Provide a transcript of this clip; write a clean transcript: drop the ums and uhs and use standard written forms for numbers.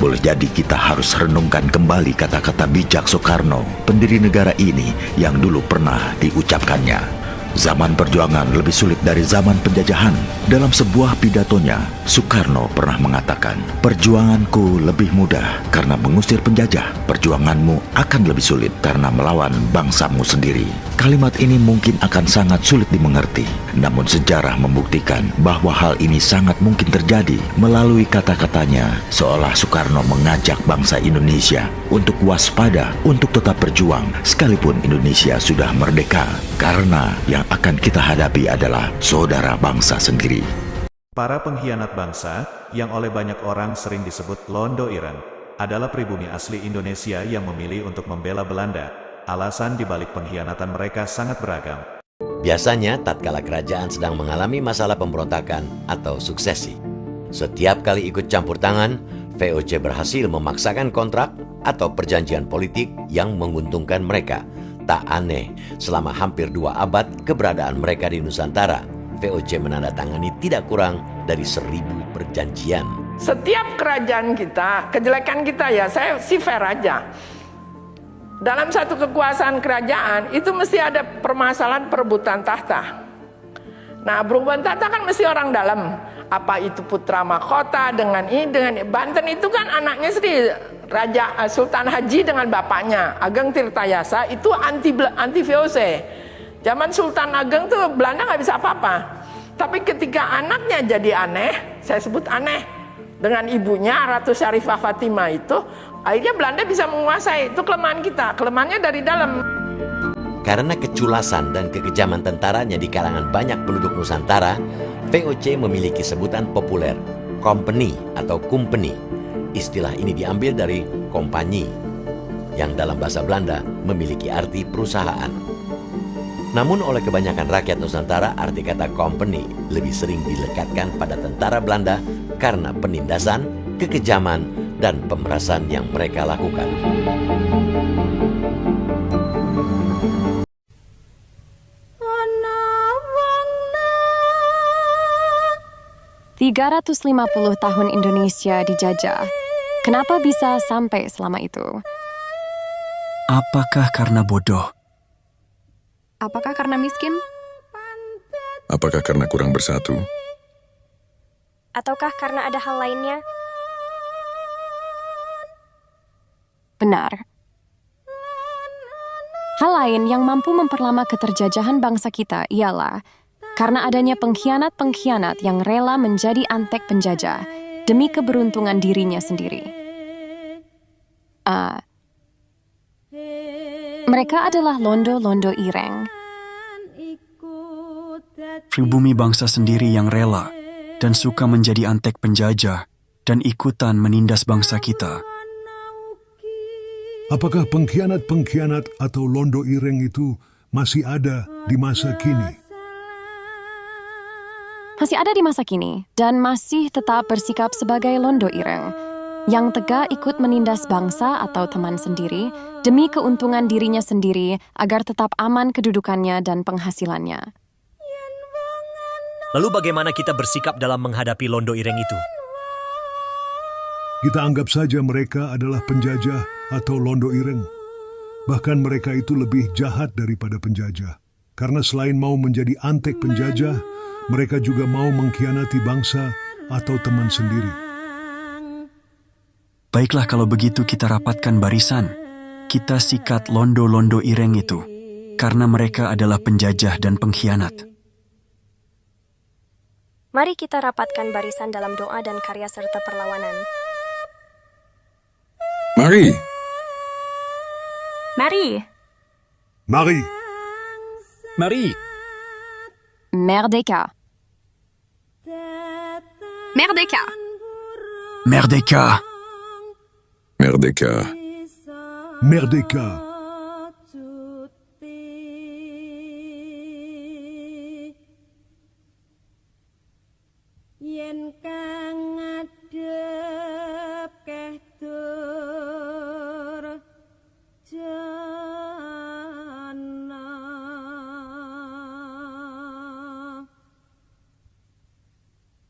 Boleh jadi kita harus renungkan kembali kata-kata bijak Soekarno, pendiri negara ini, yang dulu pernah diucapkannya. Zaman perjuangan lebih sulit dari zaman penjajahan. Dalam sebuah pidatonya, Soekarno pernah mengatakan, "Perjuanganku lebih mudah karena mengusir penjajah. Perjuanganmu akan lebih sulit karena melawan bangsamu sendiri." Kalimat ini mungkin akan sangat sulit dimengerti, namun sejarah membuktikan bahwa hal ini sangat mungkin terjadi. Melalui kata-katanya, seolah Soekarno mengajak bangsa Indonesia untuk waspada, untuk tetap berjuang sekalipun Indonesia sudah merdeka. Karena yang akan kita hadapi adalah saudara bangsa sendiri. Para pengkhianat bangsa, yang oleh banyak orang sering disebut Londo Ireng, adalah pribumi asli Indonesia yang memilih untuk membela Belanda. Alasan dibalik pengkhianatan mereka sangat beragam. Biasanya tatkala kerajaan sedang mengalami masalah pemberontakan atau suksesi. Setiap kali ikut campur tangan, VOC berhasil memaksakan kontrak atau perjanjian politik yang menguntungkan mereka. Tak aneh, selama hampir 2 abad keberadaan mereka di Nusantara, VOC menandatangani tidak kurang dari 1000 perjanjian. Setiap kerajaan kita, kejelekan kita ya, saya sih fair aja. Dalam satu kekuasaan kerajaan, itu mesti ada permasalahan perebutan tahta. Nah, perebutan tahta kan mesti orang dalam. Apa itu putra mahkota dengan ini, dengan Banten itu kan anaknya sendiri. Raja Sultan Haji dengan bapaknya Ageng Tirtayasa itu anti VOC. Zaman Sultan Ageng tuh Belanda nggak bisa apa-apa. Tapi ketika anaknya jadi aneh, saya sebut aneh, dengan ibunya Ratu Syarifah Fatimah itu, akhirnya Belanda bisa menguasai. Itu kelemahan kita, kelemahannya dari dalam. Karena keculasan dan kekejaman tentaranya di kalangan banyak penduduk Nusantara, VOC memiliki sebutan populer, company atau company. Istilah ini diambil dari kompanyi, yang dalam bahasa Belanda memiliki arti perusahaan. Namun oleh kebanyakan rakyat Nusantara, arti kata company lebih sering dilekatkan pada tentara Belanda karena penindasan, kekejaman, dan pemerasan yang mereka lakukan. "350 tahun Indonesia dijajah. Kenapa bisa sampai selama itu? Apakah karena bodoh? Apakah karena miskin? Apakah karena kurang bersatu? Ataukah karena ada hal lainnya?" Benar. Hal lain yang mampu memperlama keterjajahan bangsa kita ialah karena adanya pengkhianat-pengkhianat yang rela menjadi antek penjajah demi keberuntungan dirinya sendiri. Mereka adalah Londo-Londo Ireng. Pribumi bangsa sendiri yang rela dan suka menjadi antek penjajah dan ikutan menindas bangsa kita. Apakah pengkhianat-pengkhianat atau Londo Ireng itu masih ada di masa kini? Masih ada di masa kini dan masih tetap bersikap sebagai Londo Ireng yang tegak ikut menindas bangsa atau teman sendiri demi keuntungan dirinya sendiri agar tetap aman kedudukannya dan penghasilannya. Lalu bagaimana kita bersikap dalam menghadapi Londo Ireng itu? Kita anggap saja mereka adalah penjajah atau Londo Ireng. Bahkan mereka itu lebih jahat daripada penjajah. Karena selain mau menjadi antek penjajah, mereka juga mau mengkhianati bangsa atau teman sendiri. Baiklah kalau begitu kita rapatkan barisan. Kita sikat Londo-Londo Ireng itu. Karena mereka adalah penjajah dan pengkhianat. Mari kita rapatkan barisan dalam doa dan karya serta perlawanan. Mari! Mari! Mari! Mari! Merdeka! Merdeka! Merdeka! Merdeka! Merdeka!